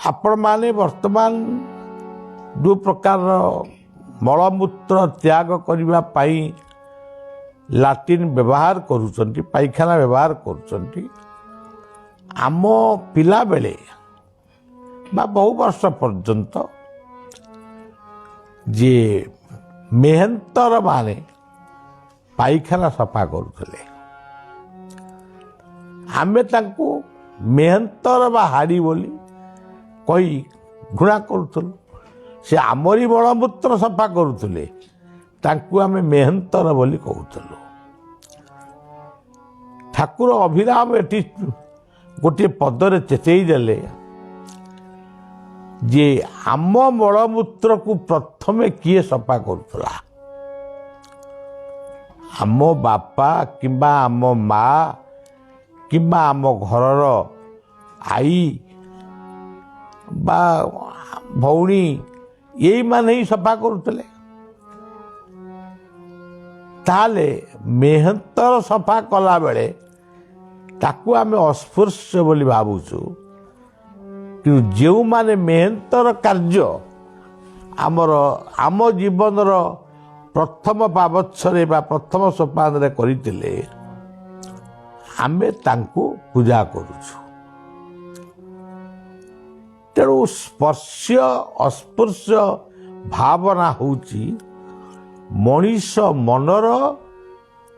आपण माने वर्तमान जो प्रकार मलमूत्र त्याग करने पाई लाट्रिन व्यवहार करुचंती पायखाना व्यवहार करुचंती आम पिला बेले बा बहु वर्ष पर्यंत जे मेहनतर माने पायखाना सफा करुले आमे तांको मेहनतर बा हाड़ी बोली कही घृणा करुलु से आमरी मलमूत्र सफा करुले तांको आमे मेहनतर बोली कहूलु। ठाकुर अभिराम एटी गोटे पदरे चेतई देले जे आम मलमूत्र को प्रथमे किए सफा करुला आम बापा किंबा आम माँ किंबा आम घरर आई बा भौणी यही माने ही सफा करुले ताले मेहनतर सफा कला बेले ताकू आमे अस्पृश्य बोली भावुचु कि जो माने मेहनतर कार्य आमर आम जीवनर प्रथम पावच्छरे बा प्रथम सोपान रे करितिले आमे तांकू पूजा करूछु। तेणु स्पर्श अस्पर्श भावना होची मनीष मनर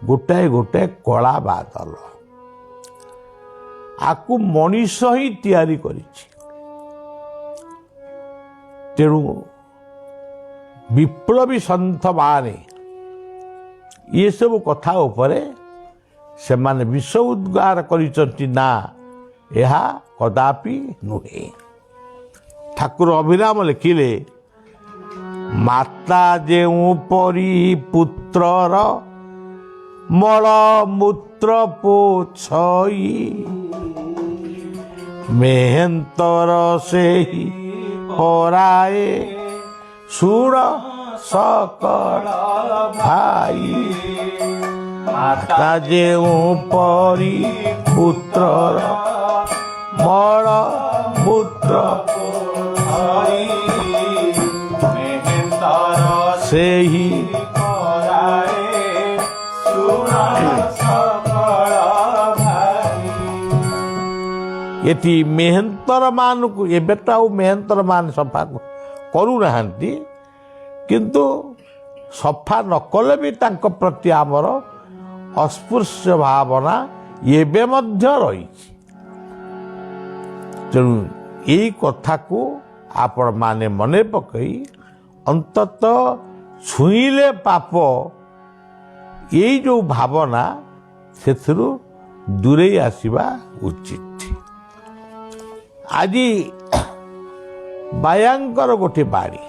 गोटाए गोटाए कला बादल आकु मनीष ही तैयारी करिछि। तेणु विप्लवी सन्थ माने ये सब कथा उपरे से माने विश्व उद्गार करिसंति ना यह कदापि नुहे। ठाकुर अभिराम लिखिले माता जेउ परी पुत्रर मल मूत्र पोछई मेहंतर से ही पराए सुर सकल भाई माता जेउ परी पुत्रर मल मूत्र से ही ये मेहनतर मान को एबे तो मेहनतर मान सफा करू नाहंती किंतु सफा न कले भी तांको प्रति आमर अस्पृश्य भावना एबे मध्य रही। तेणु यही कथा को आपण माने मने पकई अंतत छुईले पाप यही जो भावना से दूरे आसवा उचित। आज बायांकर गोटे बाड़ी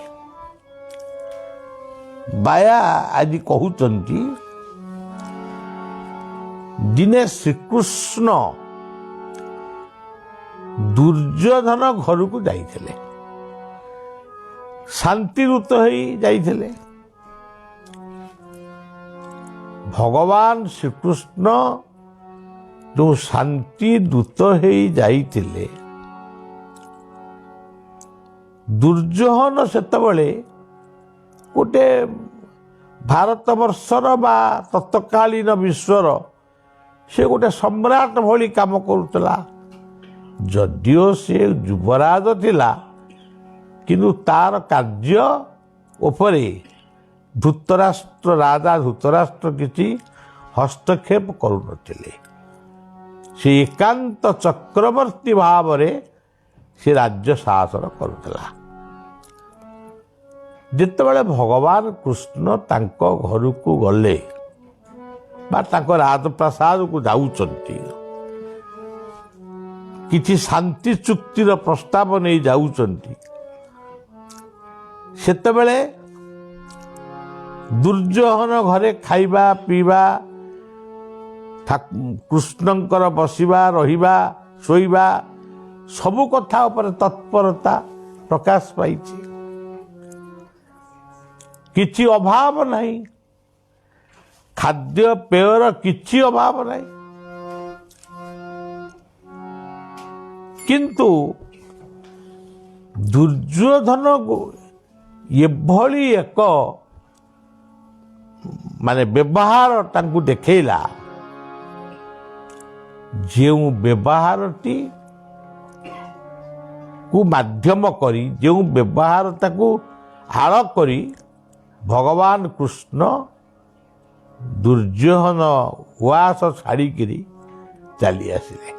बाया आज कहउचंती दिने श्रीकृष्ण दुर्योधन घर को जाइथिले शांति दूत ही जाइथिले। भगवान श्रीकृष्ण जो शांति दूत ही जाइथिले दुर्योधन सेतबले गोटे भारत वर्षर बा तत्कालीन विश्वर से गोटे सम्राट भली काम करुला जदिओ से युवराज थिला किंतु तार कार्य उपरे धूतराष्ट्र राजा धूतराष्ट्र किसी हस्तक्षेप करुनथिले से एकांत चक्रवर्ती भाव रे से राज्य शासन करुला। जितेबाला भगवान कृष्ण तांको घर को गले बा तांको राजप्रसाद को जाउचंती किछि शांति चुक्तिर प्रस्ताव नहीं जाउचंती सेतेबेले दुर्योधन घरे खाइबा पीवा कृष्णंकर बसिबा रहिबा शोइबा सबु कथा उपर तत्परता प्रकाश पाई किछि अभाव नहीं खाद्य पेयर किछि अभाव नहीं किंतु ଦୁର୍ଯ୍ୟୋଧନକୁ ଏଭଳି ଏକ ମାନେ ବ୍ୟବହାର ତାଙ୍କୁ ଦେଖେଇଲା, ଯେଉଁ ବ୍ୟବହାରଟି କୁ ମାଧ୍ୟମ କରି, ଯେଉଁ ବ୍ୟବହାର ତାକୁ ଆଳ କରି ଭଗବାନ କୃଷ୍ଣ ଦୁର୍ଯ୍ୟୋଧନ ଉଆସ ଛାଡ଼ିକିରି ଚାଲି ଆସିଲେ।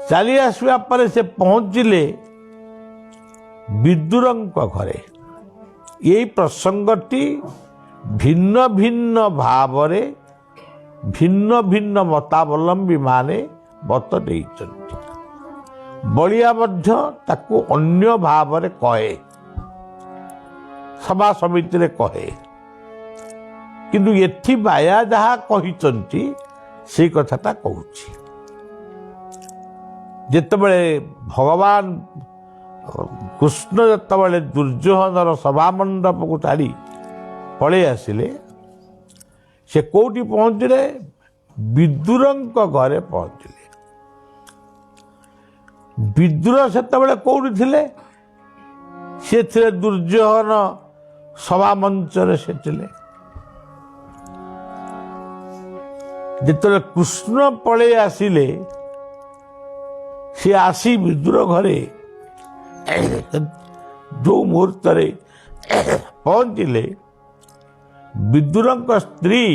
ଚାଲି ଆସିବା ପରେ ସେ ପହଞ୍ଚିଲେ ବିଦୁରଙ୍କ ଘରେ। ଏହି ପ୍ରସଙ୍ଗଟି ଭିନ୍ନ ଭିନ୍ନ ଭାବରେ ଭିନ୍ନ ଭିନ୍ନ ମତାବଲମ୍ବୀ ମାନେ ମତ ଦେଇଛନ୍ତି। ବଳିଆ ମଧ୍ୟ ତାକୁ ଅନ୍ୟ ଭାବରେ କହେ, ସଭା ସମିତିରେ କହେ, କିନ୍ତୁ ଏଠି ବାୟା ଯାହା କହିଛନ୍ତି ସେଇ କଥାଟା କହୁଛି। ଯେତେବେଳେ ଭଗବାନ କୃଷ୍ଣ ଯେତେବେଳେ ଦୁର୍ଯ୍ୟୋଧନର ସଭାମଣ୍ଡପକୁ ଛାଡ଼ି ପଳେଇ ଆସିଲେ, ସେ କୋଉଠି ପହଞ୍ଚିଲେ? ବିଦୁରଙ୍କ ଘରେ ପହଞ୍ଚିଲେ। ବିଦୁର ସେତେବେଳେ କୋଉଠି ଥିଲେ? ସେ ଥିଲେ ଦୁର୍ଯ୍ୟୋଧନ ସଭା ମଞ୍ଚରେ ସେ ଥିଲେ। ଯେତେବେଳେ କୃଷ୍ଣ ପଳେଇ ଆସିଲେ, ସେ ଆସି ବିଦୁର ଘରେ ଯୋଉ ମୁହୂର୍ତ୍ତରେ ପହଞ୍ଚିଲେ, ବିଦୁରଙ୍କ ସ୍ତ୍ରୀ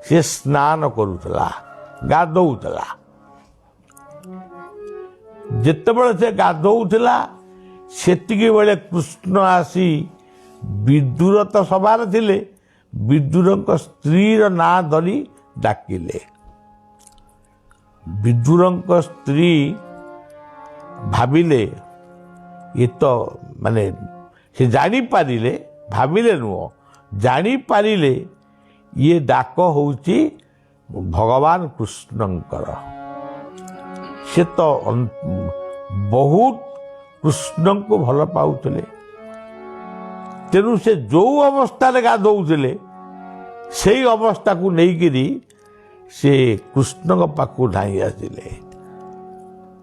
ସେ ସ୍ନାନ କରୁଥିଲା, ଗାଧୋଉଥିଲା। ଯେତେବେଳେ ସେ ଗାଧୋଉଥିଲା, ସେତିକି ବେଳେ କୃଷ୍ଣ ଆସି ବିଦୁର ତ ସଭାରେ ଥିଲେ, ବିଦୁରଙ୍କ ସ୍ତ୍ରୀର ନାଁ ଧରି ଡାକିଲେ। ବିଦୁରଙ୍କ ସ୍ତ୍ରୀ ଭାବିଲେ, ଏ ତ ମାନେ ସେ ଜାଣିପାରିଲେ, ଭାବିଲେ ନୁହଁ, ଜାଣିପାରିଲେ ଇଏ ଡାକ ହେଉଛି ଭଗବାନ କୃଷ୍ଣଙ୍କର। ସେ ତ ବହୁତ କୃଷ୍ଣଙ୍କୁ ଭଲ ପାଉଥିଲେ। ତେଣୁ ସେ ଯୋଉ ଅବସ୍ଥାରେ ଗାଧୋଉଥିଲେ, ସେଇ ଅବସ୍ଥାକୁ ନେଇକିରି ସେ କୃଷ୍ଣଙ୍କ ପାଖକୁ ଧାଇଁ ଆସିଲେ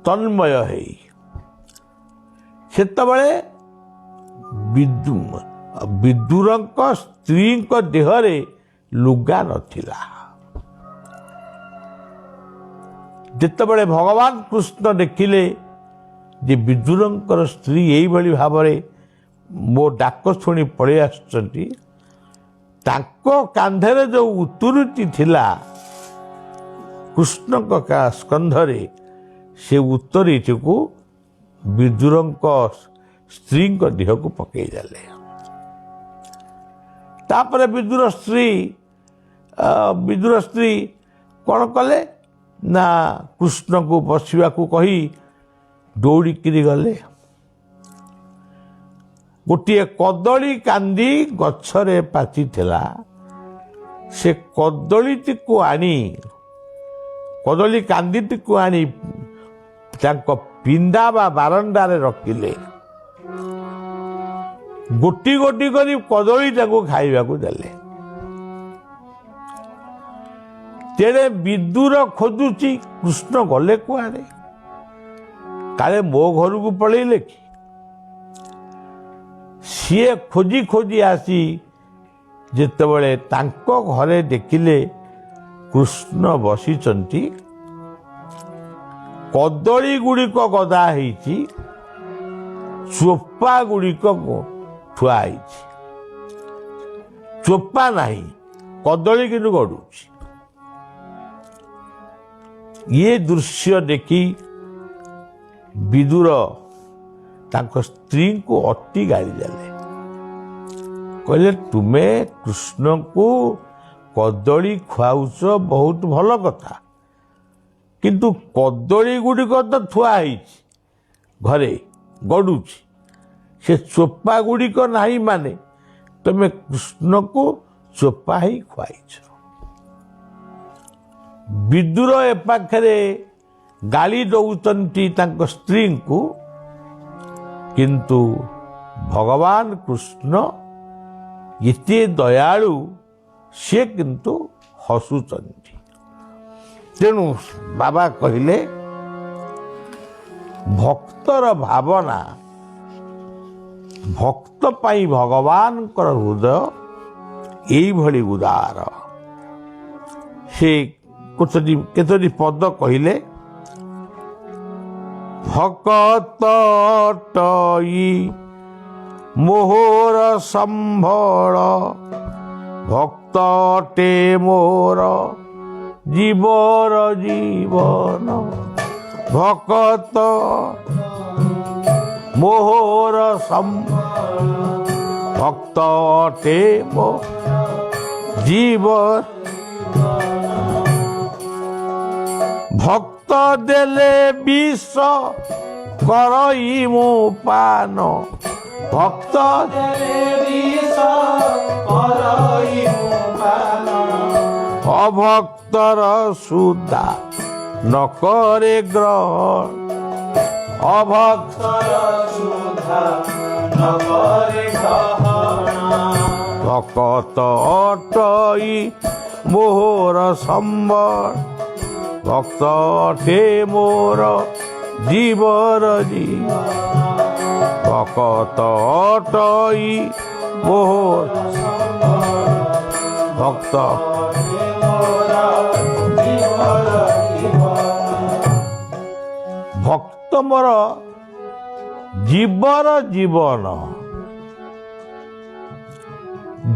ତନ୍ମୟ ହେଇ। ସେତେବେଳେ ବିଦୁରଙ୍କ ସ୍ତ୍ରୀଙ୍କ ଦେହରେ ଲୁଗା ନଥିଲା। ଯେତେବେଳେ ଭଗବାନ କୃଷ୍ଣ ଦେଖିଲେ ଯେ ବିଦୁରଙ୍କର ସ୍ତ୍ରୀ ଏଇଭଳି ଭାବରେ ମୋ ଡାକ ଶୁଣି ପଳେଇ ଆସୁଛନ୍ତି, ତାଙ୍କ କାନ୍ଧରେ ଯେଉଁ ଉତ୍ତୁରୀଟି ଥିଲା କୃଷ୍ଣଙ୍କ ସ୍କନ୍ଧରେ, ସେ ଉତ୍ତରୀଟିକୁ ବିଦୁରଙ୍କ ସ୍ତ୍ରୀଙ୍କ ଦେହକୁ ପକେଇ ଦେଲେ। ତାପରେ ବିଦୁର ସ୍ତ୍ରୀ କ'ଣ କଲେ ନା କୃଷ୍ଣଙ୍କୁ ବସିବାକୁ କହି ଦୌଡ଼ିକିରି ଗଲେ। ଗୋଟିଏ କଦଳୀ କାନ୍ଦି ଗଛରେ ପାଚିଥିଲା, ସେ କଦଳୀ କାନ୍ଦିଟିକୁ ଆଣି ତାଙ୍କ ପିଣ୍ଡା ବା ବାରଣ୍ଡାରେ ରଖିଲେ। ଗୋଟି ଗୋଟି କରି କଦଳୀଟାକୁ ଖାଇବାକୁ ଦେଲେ। ତେଣେ ବିଦୁର ଖୋଜୁଛି କୃଷ୍ଣ ଗଲେ କୁଆଡ଼େ, କାଳେ ମୋ ଘରକୁ ପଳେଇଲେ କି? ସିଏ ଖୋଜି ଖୋଜି ଆସି ଯେତେବେଳେ ତାଙ୍କ ଘରେ ଦେଖିଲେ କୃଷ୍ଣ ବସିଛନ୍ତି, କଦଳୀ ଗୁଡ଼ିକ ଗଦା ହେଇଛି, ଚୋପା ଗୁଡ଼ିକ ଥୁଆ ହେଇଛି। ଚୋପା ନାହିଁ, କଦଳୀ କିନ୍ତୁ ଗଡୁଛି। ଇଏ ଦୃଶ୍ୟ ଦେଖି ବିଦୁର ତାଙ୍କ ସ୍ତ୍ରୀଙ୍କୁ ଅତି ଗାଳି ଦେଲେ। କହିଲେ, ତୁମେ କୃଷ୍ଣଙ୍କୁ କଦଳୀ ଖୁଆଉଛ, ବହୁତ ଭଲ କଥା, କିନ୍ତୁ କଦଳୀ ଗୁଡ଼ିକ ତ ଥୁଆ ହେଇଛି ଘରେ, ଗଡୁଛି, ସେ ଚୋପା ଗୁଡ଼ିକ ନାହିଁ, ମାନେ ତମେ କୃଷ୍ଣକୁ ଚୋପା ହିଁ ଖୁଆଇଛ। ବିଦୁର ଏ ପାଖରେ ଗାଳି ଦଉଛନ୍ତି ତାଙ୍କ ସ୍ତ୍ରୀଙ୍କୁ, କିନ୍ତୁ ଭଗବାନ କୃଷ୍ଣ ଏତେ ଦୟାଳୁ, ସେ କିନ୍ତୁ ହସୁଛନ୍ତି। ତେଣୁ ବାବା କହିଲେ, ଭକ୍ତର ଭାବନା, ଭକ୍ତ ପାଇଁ ଭଗବାନଙ୍କର ହୃଦୟ ଏଇଭଳି ଉଦାର। ସେ କେତୋଟି ପଦ କହିଲେ, ଭକତ ଅଟଇ ମୋହର ସମ୍ବଳ, ଭକ୍ତ ଅଟେ ମୋର ଜୀବର ଜୀବନ, ଭକତ ମୋହର ଭକ୍ତ ଅଟେ ମୋ ଜୀବନ, ଭକ୍ତ ଦେଲେ ବିଷ କରଇ ମୁଁ ପାନ, ଭକ୍ତ ଦେଲେ ବିଷ କରଇ ମୁଁ ପାନ, ଅଭକ୍ତର ସୁଧା ନ କରେ ଗ୍ରହଣ, ଅଭକ୍ତର ସୁଧା ନ କରେ ଗ୍ରହଣ, ଭକତ ଅଟଇ ମୋହର ସମ୍ବଳ, ଭକ୍ତ ଅଟେ ମୋର ଜୀବର ଜୀବନ, ଭକତ ଅଟଇ ମୋହର ଭକ୍ତ ଭକ୍ତ ମୋର ଜୀବର ଜୀବନ।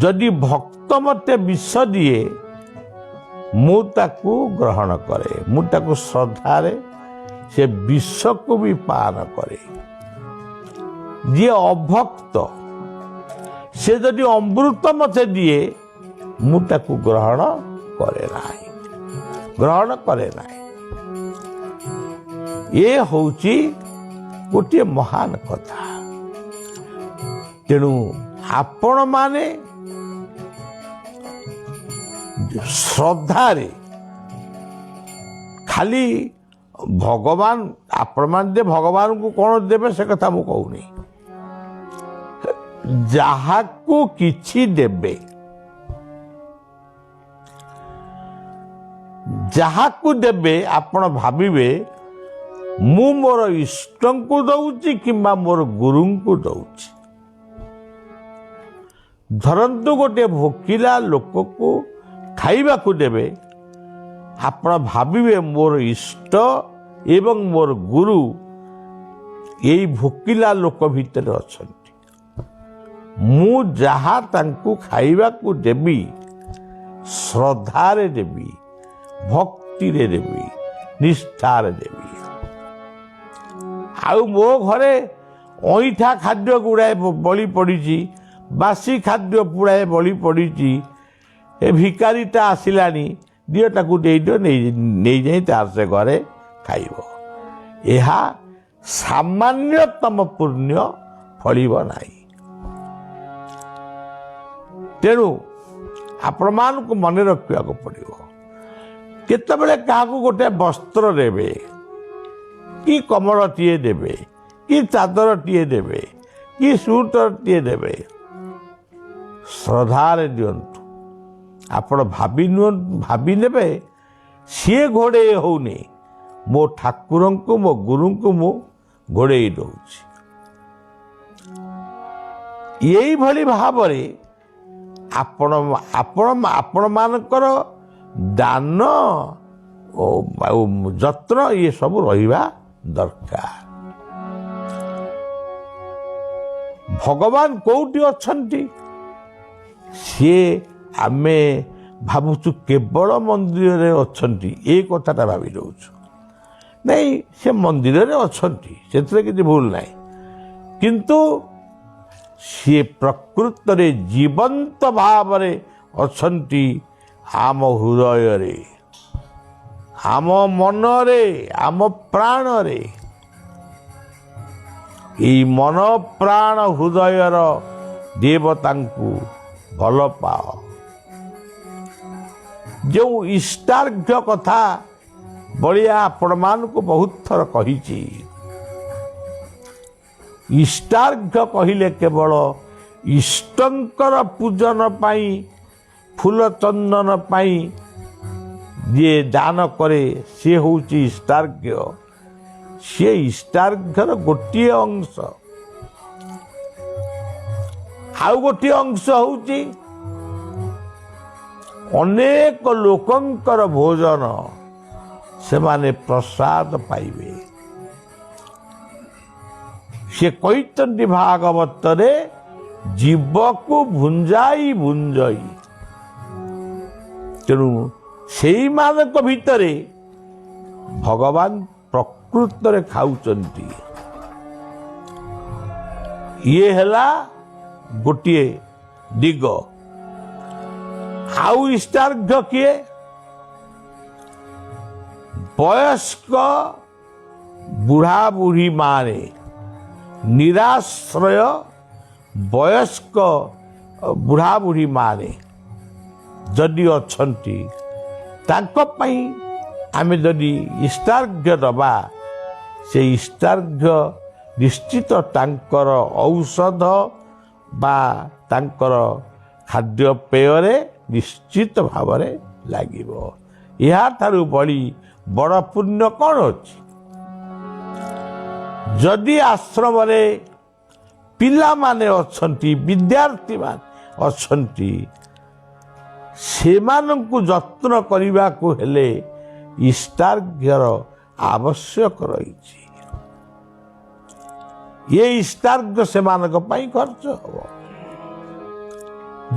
ଯଦି ଭକ୍ତ ମୋତେ ବିଷ ଦିଏ ମୁଁ ତାକୁ ଗ୍ରହଣ କରେ, ମୁଁ ତାକୁ ଶ୍ରଦ୍ଧାରେ ସେ ବିଷକୁ ବି ପାନ କରେ। ଯିଏ ଅଭକ୍ତ ସେ ଯଦି ଅମୃତ ମୋତେ ଦିଏ ମୁଁ ତାକୁ ଗ୍ରହଣ କରେ ନାହିଁ। ଏ ହେଉଛି ଗୋଟିଏ ମହାନ କଥା। ତେଣୁ ଆପଣମାନେ ଶ୍ରଦ୍ଧାରେ ଖାଲି ଭଗବାନ, ଆପଣମାନେ ଯେ ଭଗବାନଙ୍କୁ କ'ଣ ଦେବେ ସେ କଥା ମୁଁ କହୁନି, ଯାହାକୁ କିଛି ଦେବେ, ଯାହାକୁ ଦେବେ ଆପଣ ଭାବିବେ ମୁଁ ମୋର ଇଷ୍ଟଙ୍କୁ ଦଉଛି କିମ୍ବା ମୋର ଗୁରୁଙ୍କୁ ଦଉଛି। ଧରନ୍ତୁ ଗୋଟିଏ ଭୋକିଲା ଲୋକକୁ ଖାଇବାକୁ ଦେବେ, ଆପଣ ଭାବିବେ ମୋର ଇଷ୍ଟ ଏବଂ ମୋର ଗୁରୁ ଏଇ ଭୋକିଲା ଲୋକ ଭିତରେ ଅଛନ୍ତି। ମୁଁ ଯାହା ତାଙ୍କୁ ଖାଇବାକୁ ଦେବି ଶ୍ରଦ୍ଧାରେ ଦେବି, ଭକ୍ତିରେ ଦେବି, ନିଷ୍ଠାରେ ଦେବି। ଆଉ ମୋ ଘରେ ଅଇଁଠା ଖାଦ୍ୟ ଗୁଡ଼ାଏ ବଳି ପଡ଼ିଛି, ବାସି ଖାଦ୍ୟ ପୁଳାଏ ବଳି ପଡ଼ିଛି, ଏ ଭିକାରୀଟା ଆସିଲାଣି, ଦିଅ ତାକୁ ଦେଇଦିଅ, ନେଇଯାଇ ତାର ସେ ଘରେ ଖାଇବ। ଏହା ସାମାନ୍ୟତମ ପୁଣ୍ୟ ଫଳିବ ନାହିଁ। ତେଣୁ ଆପଣମାନଙ୍କୁ ମନେ ରଖିବାକୁ ପଡ଼ିବ, କେତେବେଳେ କାହାକୁ ଗୋଟେ ବସ୍ତ୍ର ଦେବେ, କି କମଳଟିଏ ଦେବେ, କି ଚାଦରଟିଏ ଦେବେ, କି ସୁଟରଟିଏ ଦେବେ, ଶ୍ରଦ୍ଧାରେ ଦିଅନ୍ତୁ। ଆପଣ ଭାବି ନେବେ ସିଏ ଘୋଡ଼େଇ ହେଉନି, ମୋ ଠାକୁରଙ୍କୁ ମୋ ଗୁରୁଙ୍କୁ ମୁଁ ଘୋଡ଼େଇ ଦେଉଛି। ଏଇଭଳି ଭାବରେ ଆପଣମାନଙ୍କର ଦାନ ଆଉ ଯତ୍ନ ଇଏ ସବୁ ରହିବା ଦରକାର। ଭଗବାନ କୋଉଠି ଅଛନ୍ତି? ସିଏ ଆମେ ଭାବୁଛୁ କେବଳ ମନ୍ଦିରରେ ଅଛନ୍ତି, ଏ କଥାଟା ଭାବି ଦେଉଛୁ। ନାଇଁ, ସେ ମନ୍ଦିରରେ ଅଛନ୍ତି, ସେଥିରେ କିଛି ଭୁଲ ନାହିଁ, କିନ୍ତୁ ସିଏ ପ୍ରକୃତରେ ଜୀବନ୍ତ ଭାବରେ ଅଛନ୍ତି ଆମ ହୃଦୟରେ, ଆମ ମନରେ, ଆମ ପ୍ରାଣରେ। ଏଇ ମନ ପ୍ରାଣ ହୃଦୟର ଦେବତାଙ୍କୁ ଭଲ ପାଅ। ଯେଉଁ ଇଷ୍ଟାର୍ଘ୍ୟ କଥା ବଳିଆ ଆପଣମାନଙ୍କୁ ବହୁତ ଥର କହିଛି, ଇଷ୍ଟାର୍ଘ୍ୟ କହିଲେ କେବଳ ଇଷ୍ଟଙ୍କର ପୂଜନ ପାଇଁ, ଫୁଲ ଚନ୍ଦନ ପାଇଁ ଯିଏ ଦାନ କରେ ସିଏ ହେଉଛି ଇଷ୍ଟାର୍ଘ୍ୟ। ସେ ଇଷ୍ଟାର୍ଘ୍ୟର ଗୋଟିଏ ଅଂଶ। ଆଉ ଗୋଟିଏ ଅଂଶ ହଉଛି ଅନେକ ଲୋକଙ୍କର ଭୋଜନ, ସେମାନେ ପ୍ରସାଦ ପାଇବେ। ସେ କହିଛନ୍ତି ଭାଗବତରେ, ଜୀବକୁ ଭୁଞ୍ଜାଇ ଭୁଞ୍ଜଇ। ତେଣୁ ସେଇମାନଙ୍କ ଭିତରେ ଭଗବାନ ପ୍ରକୃତରେ ଖାଉଛନ୍ତି। ଇଏ ହେଲା ଗୋଟିଏ ଦିଗ। ଆଉ ଇଷ୍ଟାର୍ଘ୍ୟ କିଏ? ବୟସ୍କ ବୁଢ଼ା ବୁଢ଼ୀ ମାନେ, ନିରାଶ୍ରୟ ବୟସ୍କ ବୁଢ଼ା ବୁଢ଼ୀ ମାନେ ଯଦି ଅଛନ୍ତି, ତାଙ୍କ ପାଇଁ ଆମେ ଯଦି ଇଷ୍ଟାର୍ଘ୍ୟ ଦେବା, ସେ ଇଷ୍ଟାର୍ଘ୍ୟ ନିଶ୍ଚିତ ତାଙ୍କର ଔଷଧ ବା ତାଙ୍କର ଖାଦ୍ୟପେୟରେ ନିଶ୍ଚିତ ଭାବରେ ଲାଗିବ। ଏହାଠାରୁ ବଳି ବଡ଼ ପୁଣ୍ୟ କ'ଣ ଅଛି? ଯଦି ଆଶ୍ରମରେ ପିଲାମାନେ ଅଛନ୍ତି, ବିଦ୍ୟାର୍ଥୀମାନେ ଅଛନ୍ତି, ସେମାନଙ୍କୁ ଯତ୍ନ କରିବାକୁ ହେଲେ ଇଷ୍ଟାର୍ଘ୍ୟର ଆବଶ୍ୟକ ରହିଛି। ଏ ଇଷ୍ଟାର୍ଘ୍ୟ ସେମାନଙ୍କ ପାଇଁ ଖର୍ଚ୍ଚ ହେବ।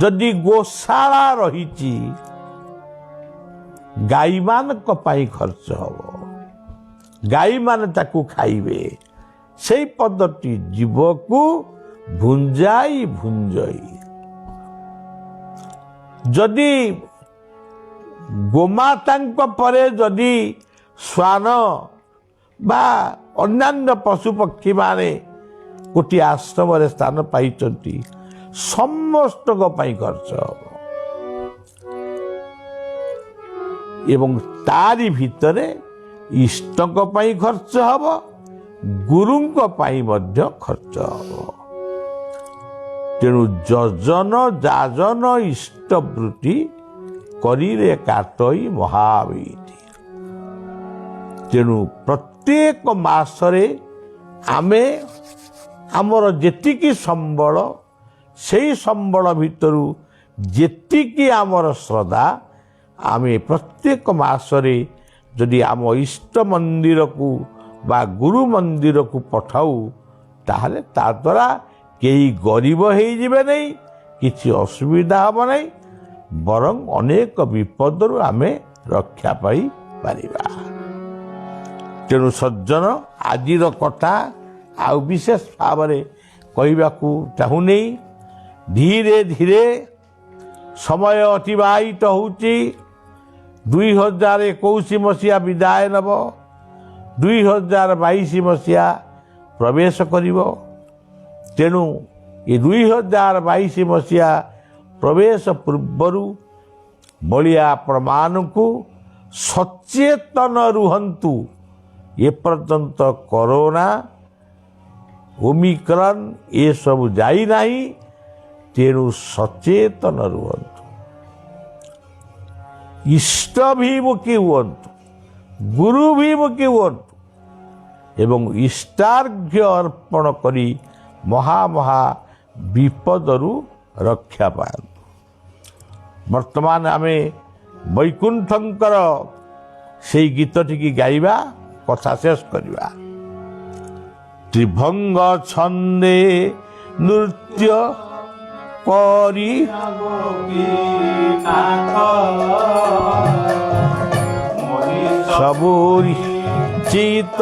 ଯଦି ଗୋଶାଳା ରହିଛି, ଗାଈମାନଙ୍କ ପାଇଁ ଖର୍ଚ୍ଚ ହେବ, ଗାଈମାନେ ତାକୁ ଖାଇବେ। ସେଇ ପଦଟି ଜୀବକୁ ଭୁଞ୍ଜାଇ ଭୁଞ୍ଜଇ। ଯଦି ଗୋମାତାଙ୍କ ପରେ ଯଦି ଶ୍ୱାନ ବା ଅନ୍ୟାନ୍ୟ ପଶୁପକ୍ଷୀମାନେ ଗୋଟିଏ ଆଶ୍ରମରେ ସ୍ଥାନ ପାଇଛନ୍ତି, ସମସ୍ତଙ୍କ ପାଇଁ ଖର୍ଚ୍ଚ ହେବ। ଏବଂ ତାରି ଭିତରେ ଇଷ୍ଟଙ୍କ ପାଇଁ ଖର୍ଚ୍ଚ ହେବ, ଗୁରୁଙ୍କ ପାଇଁ ମଧ୍ୟ ଖର୍ଚ୍ଚ ହେବ। ତେଣୁ ଯଜନ ଯାଜନ ଇଷ୍ଟବୃତ୍ତି କରିରେ କାଟଇ ମହାବୀତି। ତେଣୁ ପ୍ରତ୍ୟେକ ମାସରେ ଆମେ ଆମର ଯେତିକି ସମ୍ବଳ, ସେଇ ସମ୍ବଳ ଭିତରୁ ଯେତିକି ଆମର ଶ୍ରଦ୍ଧା, ଆମେ ପ୍ରତ୍ୟେକ ମାସରେ ଯଦି ଆମ ଇଷ୍ଟ ମନ୍ଦିରକୁ ବା ଗୁରୁ ମନ୍ଦିରକୁ ପଠାଉ, ତାହେଲେ ତା ଦ୍ୱାରା କେହି ଗରିବ ହେଇଯିବେ ନାହିଁ, କିଛି ଅସୁବିଧା ହେବ ନାହିଁ, ବରଂ ଅନେକ ବିପଦରୁ ଆମେ ରକ୍ଷା ପାଇପାରିବା। ତେଣୁ ସଜ୍ଜନ, ଆଜିର କଥା ଆଉ ବିଶେଷ ଭାବରେ କହିବାକୁ ଚାହୁଁନି। ଧୀରେ ଧୀରେ ସମୟ ଅତିବାହିତ ହେଉଛି। 2021 ମସିହା ବିଦାୟ ନେବ, 2022 ମସିହା ପ୍ରବେଶ କରିବ। ତେଣୁ ଏ 2022 ମସିହା ପ୍ରବେଶ ପୂର୍ବରୁ ବଳିଆ ଆପଣମାନଙ୍କୁ ସଚେତନ ରୁହନ୍ତୁ। ଏପର୍ଯ୍ୟନ୍ତ କରୋନା, ଓମିକ୍ରନ୍ ଏସବୁ ଯାଇନାହିଁ। ତେଣୁ ସଚେତନ ରୁହନ୍ତୁ, ଇଷ୍ଟଭିମୁଖୀ ହୁଅନ୍ତୁ, ଗୁରୁଭିମୁଖୀ ହୁଅନ୍ତୁ ଏବଂ ଇଷ୍ଟାର୍ଘ୍ୟ ଅର୍ପଣ କରି ମହା ବିପଦରୁ ରକ୍ଷା ପାଆନ୍ତୁ। ବର୍ତ୍ତମାନ ଆମେ ବୈକୁଣ୍ଠଙ୍କର ସେଇ ଗୀତଟିକି ଗାଇବା, କଥା ଶେଷ କରିବା। ତ୍ରିଭଙ୍ଗ ଛନ୍ଦେ ନୃତ୍ୟ କରି ସବୁରି ଚିତ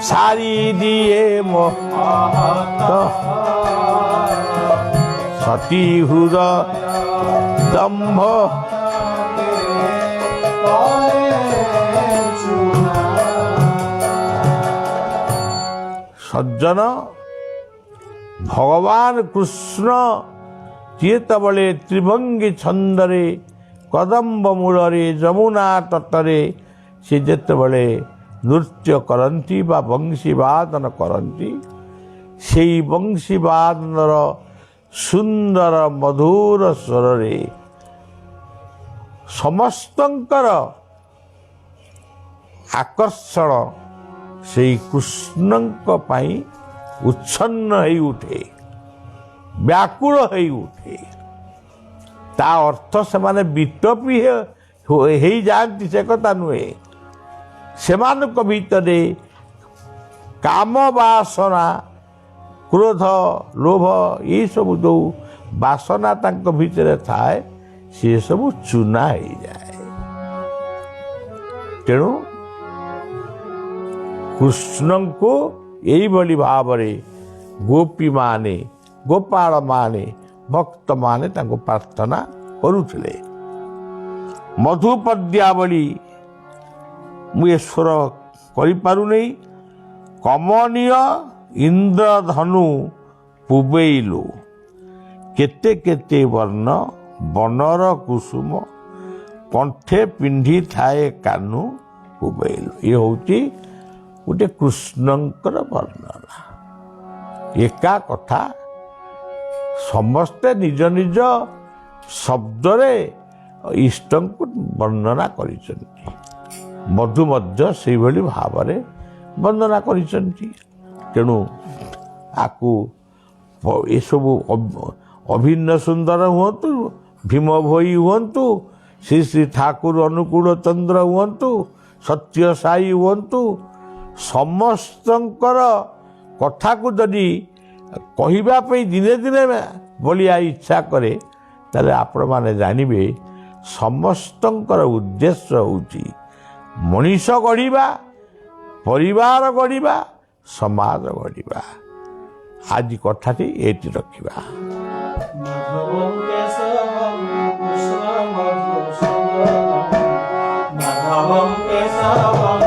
সারি দিয়ে সতী হুর দম্ভ ସଜ୍ଜନ, ଭଗବାନ କୃଷ୍ଣ ଯେତେବେଳେ ତ୍ରିଭଙ୍ଗୀ ଛନ୍ଦରେ କଦମ୍ବ ମୂଳରେ ଯମୁନା ତଟରେ ସେ ଯେତେବେଳେ ନୃତ୍ୟ କରନ୍ତି ବା ବଂଶୀ ବାଦନ କରନ୍ତି, ସେଇ ବଂଶୀବାଦନର ସୁନ୍ଦର ମଧୁର ସ୍ୱରରେ ସମସ୍ତଙ୍କର ଆକର୍ଷଣ ସେଇ କୃଷ୍ଣଙ୍କ ପାଇଁ ଉଚ୍ଛନ୍ନ ହେଇ ଉଠେ, ବ୍ୟାକୁଳ ହେଇ ଉଠେ। ତା ଅର୍ଥ ସେମାନେ ବିଟପୀ ହେଇଯାଆନ୍ତି ସେ କଥା ନୁହେଁ। ସେମାନଙ୍କ ଭିତରେ କାମ ବାସନା, କ୍ରୋଧ, ଲୋଭ ଏସବୁ ଯେଉଁ ବାସନା ତାଙ୍କ ଭିତରେ ଥାଏ ସେସବୁ ଚୂନା ହେଇଯାଏ। ତେଣୁ କୃଷ୍ଣଙ୍କୁ ଏଇଭଳି ଭାବରେ ଗୋପୀମାନେ, ଗୋପାଳମାନେ, ଭକ୍ତମାନେ ତାଙ୍କୁ ପ୍ରାର୍ଥନା କରୁଥିଲେ। ମଧୁପଦ୍ୟାବଳୀ ମୁଁ ଏ ସ୍ୱର କରିପାରୁନି। କମନୀୟ ଇନ୍ଦ୍ରଧନୁ ପୁବେଇଲୁ, କେତେ କେତେ ବର୍ଣ୍ଣ ବନର କୁସୁମ, କଣ୍ଠେ ପିନ୍ଧିଥାଏ କାନୁ ପୁବେଇଲୁ। ଇଏ ହେଉଛି ଗୋଟେ କୃଷ୍ଣଙ୍କର ବର୍ଣ୍ଣନା। ଏକା କଥା ସମସ୍ତେ ନିଜ ନିଜ ଶବ୍ଦରେ ଇଷ୍ଟଙ୍କୁ ବର୍ଣ୍ଣନା କରିଛନ୍ତି। ମଧୁ ମଧ୍ୟ ସେଇଭଳି ଭାବରେ ବର୍ଣ୍ଣନା କରିଛନ୍ତି। ତେଣୁ ଆକୁ ଏସବୁ ଅଭିନ୍ନ ସୁନ୍ଦର ହୁଅନ୍ତୁ, ଭୀମ ଭୋଇ ହୁଅନ୍ତୁ, ଶ୍ରୀ ଶ୍ରୀ ଠାକୁର ଅନୁକୂଳ ଚନ୍ଦ୍ର ହୁଅନ୍ତୁ, ସତ୍ୟ ସାଇ ହୁଅନ୍ତୁ, ସମସ୍ତଙ୍କର କଥାକୁ ଯଦି କହିବା ପାଇଁ ଦିନେ ଦିନେ ବଳିଆ ଇଚ୍ଛା କରେ, ତାହେଲେ ଆପଣମାନେ ଜାଣିବେ ସମସ୍ତଙ୍କର ଉଦ୍ଦେଶ୍ୟ ହେଉଛି ମଣିଷ ଗଢ଼ିବା, ପରିବାର ଗଢ଼ିବା, ସମାଜ ଗଢ଼ିବା। ଆଜି କଥାଟି ଏଇଠି ରଖିବା। ମାଧବଂ କେଶବଂ କୃଷ୍ଣ ମଧୁସୂଦନଂ, ମାଧବଂ କେଶବଂ